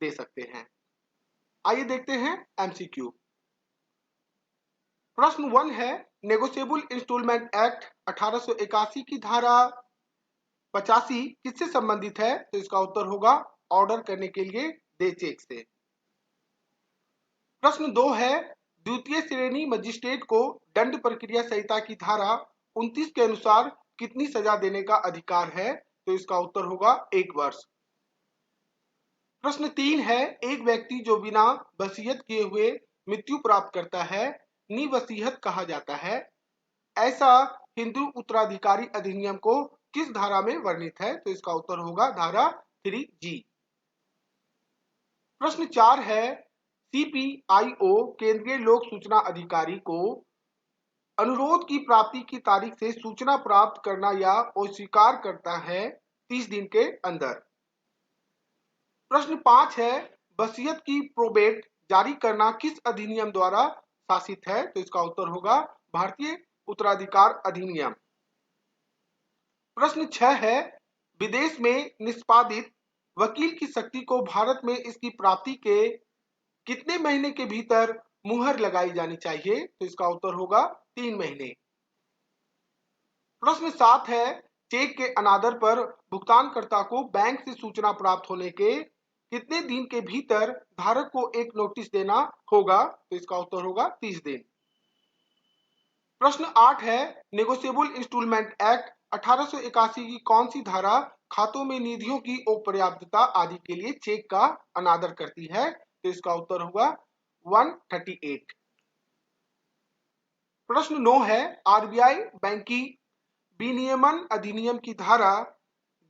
दे सकते हैं। आइए देखते हैं एमसीक्यू। प्रश्न 1 है, नेगोशिएबल इंस्टॉलमेंट एक्ट 1881 की धारा 85 किससे संबंधित है? तो इसका उत्तर होगा ऑर्डर करने के लिए दे चेक से। प्रश्न 2 है, द्वितीय श्रेणी मजिस्ट्रेट को दंड प्रक्रिया संहिता की धारा 29 के अनुसार कितनी सजा देने का अधिकार है? तो इसका उत्तर होगा 1 वर्ष। प्रश्न 3 है, एक व्यक्ति जो बिना वसीयत किए हुए मृत्यु प्राप्त करता है निवसीयत कहा जाता है। ऐसा हिंदू उत्तराधिकारी अधिनियम को किस धारा में वर्णित है? तो इसका उत्तर होगा धारा 3G। प्रश्न 4 है, सीपीआईओ केंद्रीय लोक सूचना अधिकारी को अनुरोध की प्राप्ति की तारीख से सूचना प्राप्त करना या अस्वीकार करता है 30 दिन के अंदर। प्रश्न 5 है, वसीयत की प्रोबेट जारी करना किस अधिनियम द्वारा शासित है? तो इसका उत्तर होगा भारतीय उत्तराधिकार अधिनियम। प्रश्न 6 है, विदेश में निष्पादित वकील की शक्ति को भारत में इसकी प्राप्ति के कितने महीने के भीतर मुहर लगाई जानी चाहिए? तो इसका उत्तर होगा 3 महीने। प्रश्न 7 है, चेक के अनादर पर भुगतानकर्ता को बैंक से सूचना प्राप्त होने के कितने दिन के भीतर धारक को एक नोटिस देना होगा? तो इसका उत्तर होगा 30 दिन। प्रश्न 8 है, नेगोशिएबल इंस्टॉलमेंट एक्ट 1881 की कौन सी धारा खातों में निधियों की अपर्याप्तता आदि के लिए चेक का अनादर करती है? तो इसका उत्तर होगा 138। प्रश्न 9 है, आरबीआई बैंकिंग विनियमन अधिनियम की धारा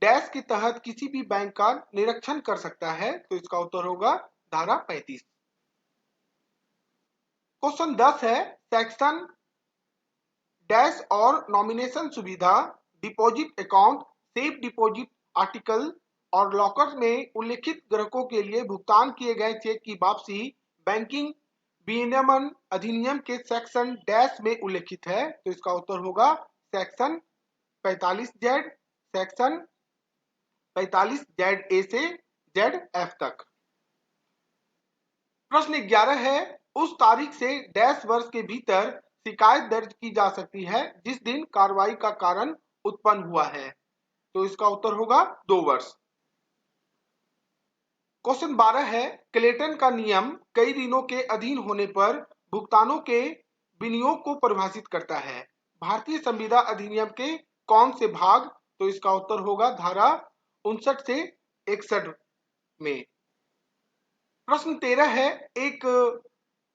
डैश के तहत किसी भी बैंक का निरीक्षण कर सकता है? तो इसका उत्तर होगा धारा 35। क्वेश्चन 10 है, सेक्शन डैश और नॉमिनेशन सुविधा, deposit account, safe deposit article और लॉकर में उल्लिखित ग्राहकों के लिए भुगतान किए गए चेक की वापसी बैंकिंग विनियमन अधिनियम के सेक्शन डैश में उल्लिखित है। तो इसका उत्तर होगा सेक्शन 45Z, सेक्शन 45ZA से ZF तक। प्रश्न 11 है, उस तारीख से डैश वर्ष के भीतर शिकायत दर्ज की जा सकती है जिस दिन कार्रवाई का कारण उत्पन्न हुआ है। तो इसका उत्तर होगा 2 वर्ष। क्वेश्चन 12 है, क्लेटन का नियम कई दिनों के अधीन होने पर भुगतानों के विनियोग को परिभाषित करता है भारतीय संविदा अधिनियम के कौन से भाग? तो इसका उत्तर होगा धारा 59 से 61 में। प्रश्न 13 है, एक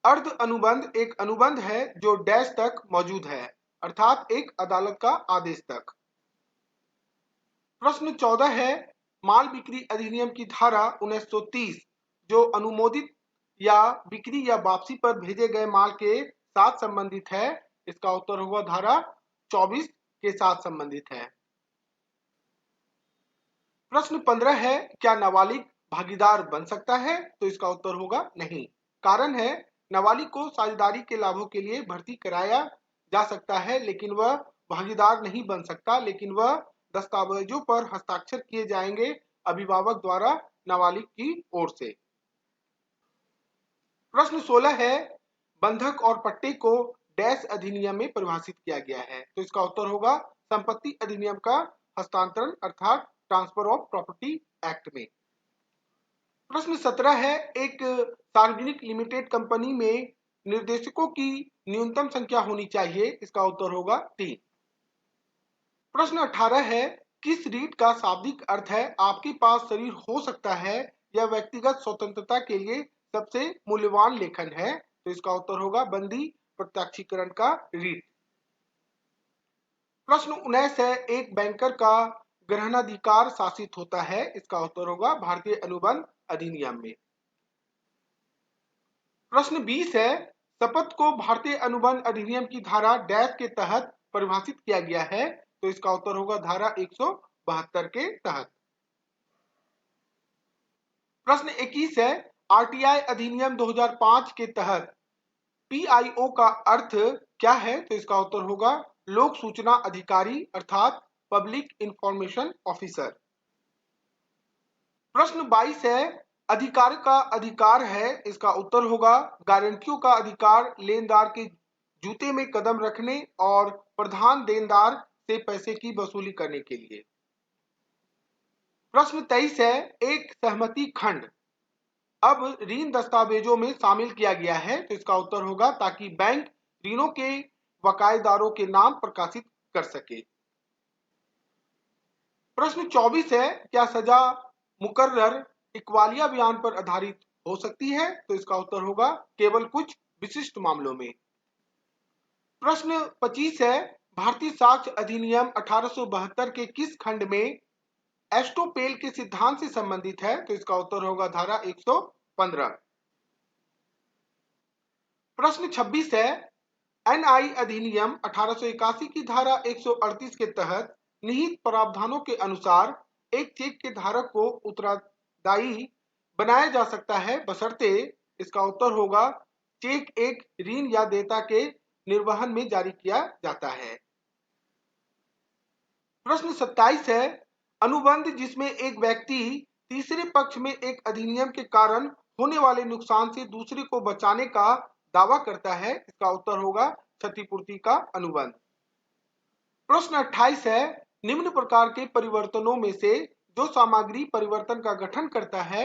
अर्ध अनुबंध एक अनुबंध है जो डैश तक मौजूद है अर्थात एक अदालत का आदेश तक। प्रश्न 14 है, माल बिक्री अधिनियम की धारा 1930 जो अनुमोदित या बिक्री या वापसी पर भेजे गए माल के साथ संबंधित है। इसका उत्तर होगा धारा 24 के साथ संबंधित है। प्रश्न 15 है, क्या नाबालिग भागीदार बन सकता है? तो इसका उत्तर होगा नहीं। कारण है, नाबालिग को साझेदारी के लाभों के लिए भर्ती कराया जा सकता है लेकिन वह भागीदार नहीं बन सकता, लेकिन वह दस्तावेजों पर हस्ताक्षर किए जाएंगे अभिभावक द्वारा नाबालिग की ओर से। प्रश्न 16 है, बंधक और पट्टे को डैश अधिनियम में परिभाषित किया गया है। तो इसका उत्तर होगा संपत्ति अधिनियम का हस्तांतरण अर्थात ट्रांसफर ऑफ प्रॉपर्टी एक्ट में। प्रश्न 17 है, एक सार्वजनिक लिमिटेड कंपनी में निर्देशकों की न्यूनतम संख्या होनी चाहिए। इसका उत्तर होगा 3। प्रश्न 18 है, किस रीट का शाब्दिक अर्थ है आपके पास शरीर हो सकता है यह व्यक्तिगत स्वतंत्रता के लिए सबसे मूल्यवान लेखन है? तो इसका उत्तर होगा बंदी प्रत्यक्षीकरण का रीट। प्रश्न 19 है, एक बैंकर का ग्रहणाधिकार शासित होता है। इसका उत्तर होगा भारतीय अनुबंध अधिनियम में। प्रश्न 20 है, शपथ को भारतीय अनुबंध अधिनियम की धारा डैश के तहत परिभाषित किया गया है। तो इसका उत्तर होगा धारा 172 के तहत। प्रश्न 21 है, आरटीआई अधिनियम 2005 के तहत पीआईओ का अर्थ क्या है? तो इसका उत्तर होगा लोक सूचना अधिकारी अर्थात पब्लिक इंफॉर्मेशन ऑफिसर। प्रश्न 22 है, अधिकार का अधिकार है, इसका उत्तर होगा गारंटियों का अधिकार लेनदार के जूते में कदम रखने और प्रधान देनदार से पैसे की वसूली करने के लिए। प्रश्न 23 है, एक सहमति खंड अब ऋण दस्तावेजों में शामिल किया गया है, तो इसका उत्तर होगा ताकि बैंक ऋणों के बकायेदारों के नाम प्रकाशित कर सके। प्रश्न 24 है, क्या सजा मुकर्रर इकबालिया बयान पर आधारित हो सकती है, तो इसका उत्तर होगा केवल कुछ विशिष्ट मामलों में। प्रश्न 25 है, भारतीय साक्ष्य अधिनियम 1872 के किस खंड में एस्टोपेल के सिद्धांत से संबंधित है, तो इसका उत्तर होगा धारा 115। प्रश्न 26 है, एनआई अधिनियम 1881 की धारा 138 के तहत निहित प्रावधानों के अनुसार एक चेक के धारक को उत्तरदायी बनाया जा सकता है बशर्ते, इसका उत्तर होगा चेक एक ऋण या देयता के निर्वहन में जारी किया जाता है। प्रश्न 27 है, अनुबंध जिसमें एक व्यक्ति तीसरे पक्ष में एक अधिनियम के कारण होने वाले नुकसान से दूसरे को बचाने का दावा करता है, इसका उत्तर होगा क्षतिपूर्ति का अनुबंध। प्रश्न 28 है, निम्न प्रकार के परिवर्तनों में से जो सामग्री परिवर्तन का गठन करता है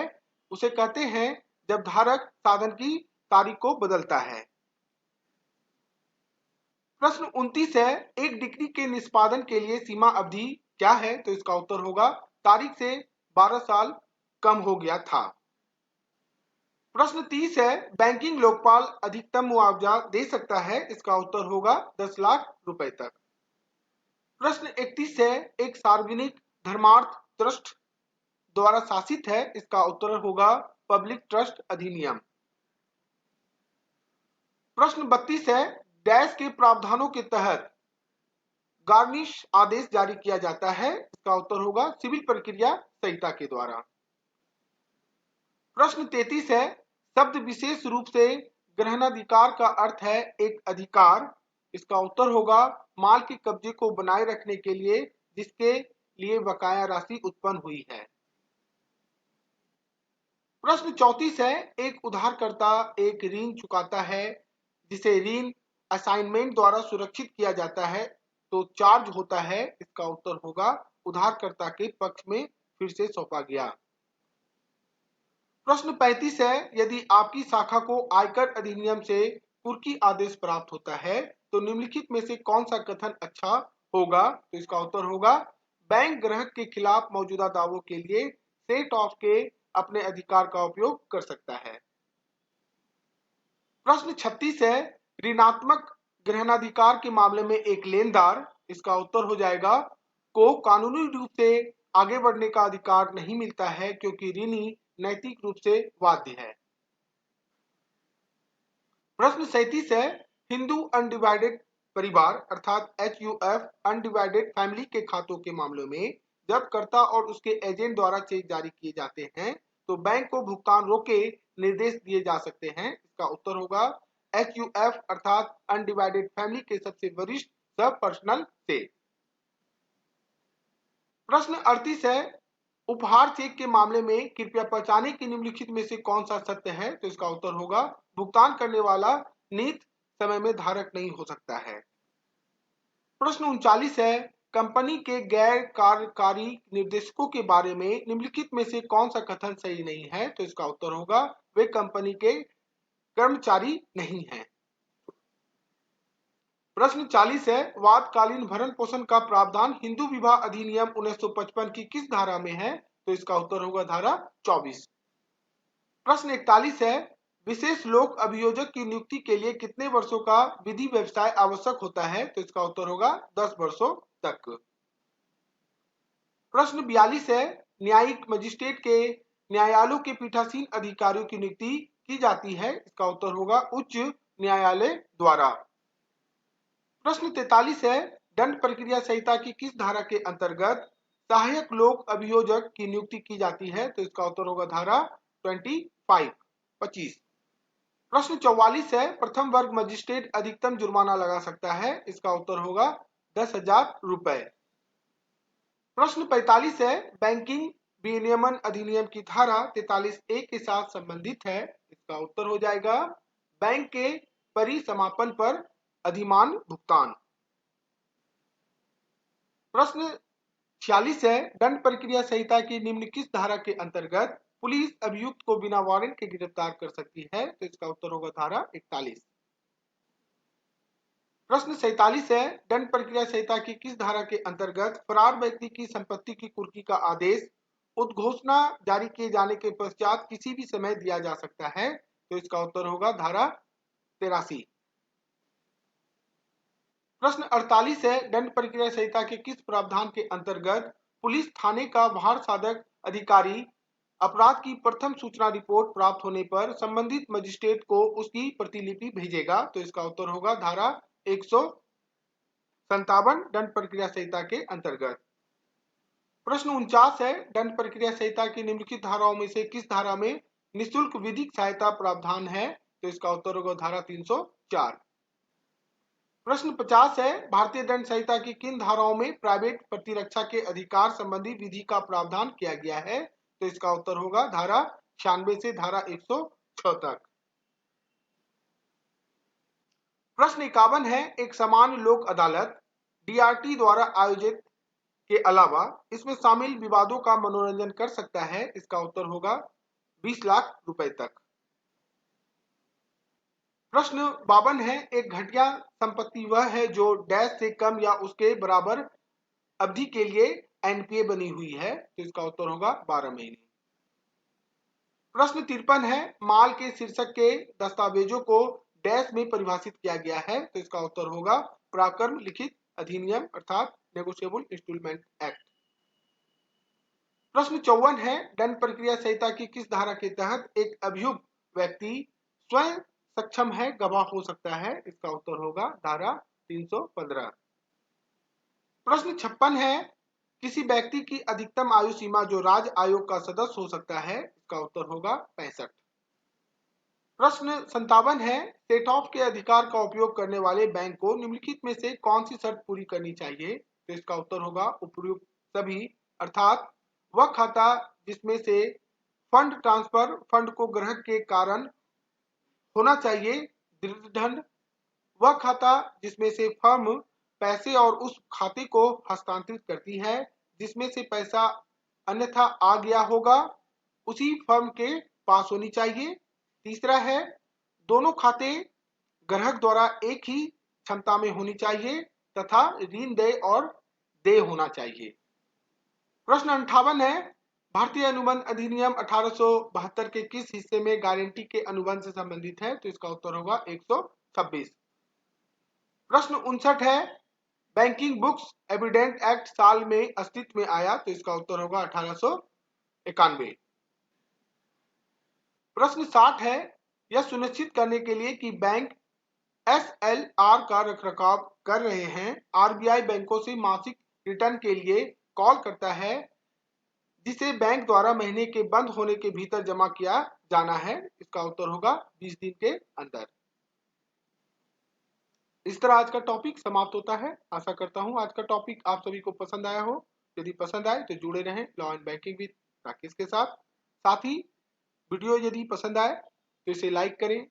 उसे कहते हैं जब धारक साधन की तारीख को बदलता है। प्रश्न 29 है, एक डिक्री के निष्पादन के लिए सीमा अवधि क्या है, तो इसका उत्तर होगा तारीख से 12 साल कम हो गया था। प्रश्न 30 है, बैंकिंग लोकपाल अधिकतम मुआवजा दे सकता है, इसका उत्तर होगा 10 लाख रुपए तक। प्रश्न 31 है, एक सार्वजनिक धर्मार्थ ट्रस्ट द्वारा शासित है, इसका उत्तर होगा पब्लिक ट्रस्ट अधिनियम। प्रश्न 32 है, डैश के प्रावधानों के तहत गार्निश आदेश जारी किया जाता है, इसका उत्तर होगा सिविल प्रक्रिया संहिता के द्वारा। प्रश्न 33 है, शब्द विशेष रूप से ग्रहणाधिकार का अर्थ है एक अधिकार, इसका उत्तर होगा माल के कब्जे को बनाए रखने के लिए जिसके लिए बकाया राशि उत्पन्न हुई है। प्रश्न 34 है, एक उधारकर्ता एक ऋण चुकाता है जिसे ऋण असाइनमेंट द्वारा सुरक्षित किया जाता है तो चार्ज होता है, इसका उत्तर होगा उधारकर्ता के पक्ष में फिर से सौंपा गया। प्रश्न 35 है, यदि आपकी शाखा को आयकर अधिनियम से कुर्की आदेश प्राप्त होता है तो निम्नलिखित में से कौन सा कथन अच्छा होगा, तो इसका उत्तर होगा बैंक ग्राहक के खिलाफ मौजूदा दावों के लिए सेट ऑफ के अपने अधिकार का उपयोग कर सकता है। प्रश्न 36 है, ऋणात्मक ग्रहणाधिकार के मामले में एक लेनदार, इसका उत्तर हो जाएगा को कानूनी रूप से आगे बढ़ने का अधिकार नहीं मिलता है क्योंकि ऋणी नैतिक रूप से बाध्य है। प्रश्न 37 है, हिंदू अनडिवाइडेड परिवार अर्थात HUF अनडिवाइडेड फैमिली के खातों के मामलों में जब कर्ता और उसके एजेंट द्वारा चेक जारी किए जाते हैं तो बैंक को भुगतान रोके निर्देश दिए जा सकते हैं, इसका उत्तर होगा HUF अर्थात अनडिवाइडेड फैमिली के सबसे वरिष्ठ सब पर्सनल से। प्रश्न 38 है, उपहार चेक के मामले में कृपया पहचाने कि निम्नलिखित में से कौन सा सत्य है, तो इसका उत्तर होगा भुगतान करने वाला नियत समय में धारक नहीं हो सकता है। प्रश्न 39 है, कंपनी के गैर कार्यकारी निर्देशकों के बारे में निम्नलिखित में से कौन सा कथन सही नहीं है, तो इसका उत्तर होगा वे कंपनी के कर्मचारी नहीं है। प्रश्न 40 है, वादकालीन भरण पोषण का प्रावधान हिंदू विवाह अधिनियम 1955 की किस धारा में है, तो इसका उत्तर होगा धारा 24। प्रश्न 41 है, विशेष लोक अभियोजक की नियुक्ति के लिए कितने वर्षों का विधि व्यवसाय आवश्यक होता है, तो इसका उत्तर होगा 10 वर्षों तक। प्रश्न 42 है, न्यायिक मजिस्ट्रेट के न्यायालयों के पीठासीन अधिकारियों की नियुक्ति की जाती है, इसका उत्तर होगा उच्च न्यायालय द्वारा। प्रश्न 43 है, दंड प्रक्रिया संहिता की किस धारा के अंतर्गत सहायक लोक अभियोजक की नियुक्ति की जाती है, तो इसका उत्तर होगा धारा 25। प्रश्न 44 है, प्रथम वर्ग मजिस्ट्रेट अधिकतम जुर्माना लगा सकता है, इसका उत्तर होगा 10,000 रुपए। प्रश्न 45 है, बैंकिंग विनियमन अधिनियम की धारा 43A के साथ संबंधित है? इसका उत्तर हो जाएगा बैंक के परिसमापन पर अधिमान भुगतान। प्रश्न 46 है, दंड प्रक्रिया संहिता की निम्न किस धारा के अंतर्गत पुलिस अभियुक्त को बिना वारंट के गिरफ्तार कर सकती है? तो इसका उत्तर होगा धारा 41। प्रश्न 47 है, दंड प्रक्रिया संहिता की किस धारा के अंतर्गत फरार व्यक्ति की संपत्ति की कुर्की का आदेश उद्घोषणा जारी किए जाने के पश्चात किसी भी समय दिया जा सकता है? तो इसका उत्तर होगा धारा 83। प्रश्न 48 है, दंड प्रक्रिया संहिता के किस प्रावधान के अंतर्गत पुलिस थाने का बाहर साधक अधिकारी अपराध की प्रथम सूचना रिपोर्ट प्राप्त होने पर संबंधित मजिस्ट्रेट को उसकी प्रतिलिपि भेजेगा? तो इसका उत्तर होगा धारा 157 दंड प्रक्रिया संहिता के अंतर्गत। प्रश्न 49 है, दंड प्रक्रिया संहिता की निम्नलिखित धाराओं में से किस धारा में निःशुल्क विधिक सहायता प्रावधान है? तो इसका उत्तर होगा धारा 304। प्रश्न 50 है, भारतीय दंड संहिता की किन धाराओं में प्राइवेट प्रतिरक्षा के अधिकार संबंधी विधि का प्रावधान किया गया है? तो इसका उत्तर होगा धारा 96 से धारा 106 तक। प्रश्न 51 है, एक सामान्य लोक अदालत DRT द्वारा आयोजित के अलावा इसमें शामिल विवादों का मनोरंजन कर सकता है? इसका उत्तर होगा 20 लाख रुपए तक। प्रश्न 52 है, एक घटिया संपत्ति वह है जो डैश से कम या उसके बराबर अवधि के लिए NPA बनी हुई है? तो इसका उत्तर होगा 12 महीने। प्रश्न 53 है, माल के शीर्षक के दस्तावेजों को डैश में परिभाषित किया गया है? तो इसका उत्तर होगा प्राक्रम लिखित अधिनियम अर्थात नेगोशिएबल इंस्ट्रूमेंट एक्ट। प्रश्न 54 है, दंड प्रक्रिया संहिता की किस धारा के तहत एक अभियुक्त व्यक्ति स्वयं सक्षम है गवाह हो सकता है? इसका उत्तर होगा धारा 315। प्रश्न 56 है, किसी व्यक्ति की अधिकतम आयु सीमा जो राज्य आयोग का सदस्य हो सकता है? इसका उत्तर होगा 65। प्रश्न 57 है, सेट ऑफ के अधिकार का उपयोग करने वाले बैंक को निम्नलिखित में से कौन सी शर्त पूरी करनी चाहिए? तो इसका उत्तर होगा उपयुक्त सभी, अर्थात वह खाता जिसमें से फंड ट्रांसफर फंड को ग्रहण के कारण होना चाहिए दृढ़, वह खाता जिसमें से फर्म पैसे और उस खाते को हस्तांतरित करती है जिसमें से पैसा अन्यथा आ गया होगा उसी फर्म के पास होनी चाहिए। तीसरा है, दोनों खाते ग्राहक द्वारा एक ही क्षमता में होनी चाहिए तथा ऋण देय और देय होना चाहिए। प्रश्न 58 है, भारतीय अनुबंध अधिनियम 1872 के किस हिस्से में गारंटी के अनुबंध से संबंधित है? तो इसका उत्तर होगा 126। प्रश्न 59 है, बैंकिंग बुक्स एविडेंट एक्ट साल में अस्तित्व में आया? तो इसका उत्तर होगा 1891। प्रश्न 60 है, यह सुनिश्चित करने के लिए कि बैंक SLR का रखरखाव कर रहे हैं, RBI बैंकों से मासिक रिटर्न के लिए कॉल करता है जिसे बैंक द्वारा महीने के बंद होने के भीतर जमा किया जाना है? इसका उत्तर होगा 20 दिन के अंदर। इस तरह आज का टॉपिक समाप्त होता है। आशा करता हूं आज का टॉपिक आप सभी को पसंद आया हो। यदि पसंद आए तो जुड़े रहें law and banking with Rakesh के साथ। साथ ही वीडियो यदि पसंद आए तो इसे लाइक करें,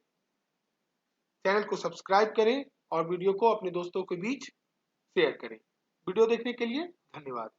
चैनल को सब्सक्राइब करें और वीडियो को अपने दोस्तों के बीच शेयर करें। वीडियो देखने के लिए धन्यवाद।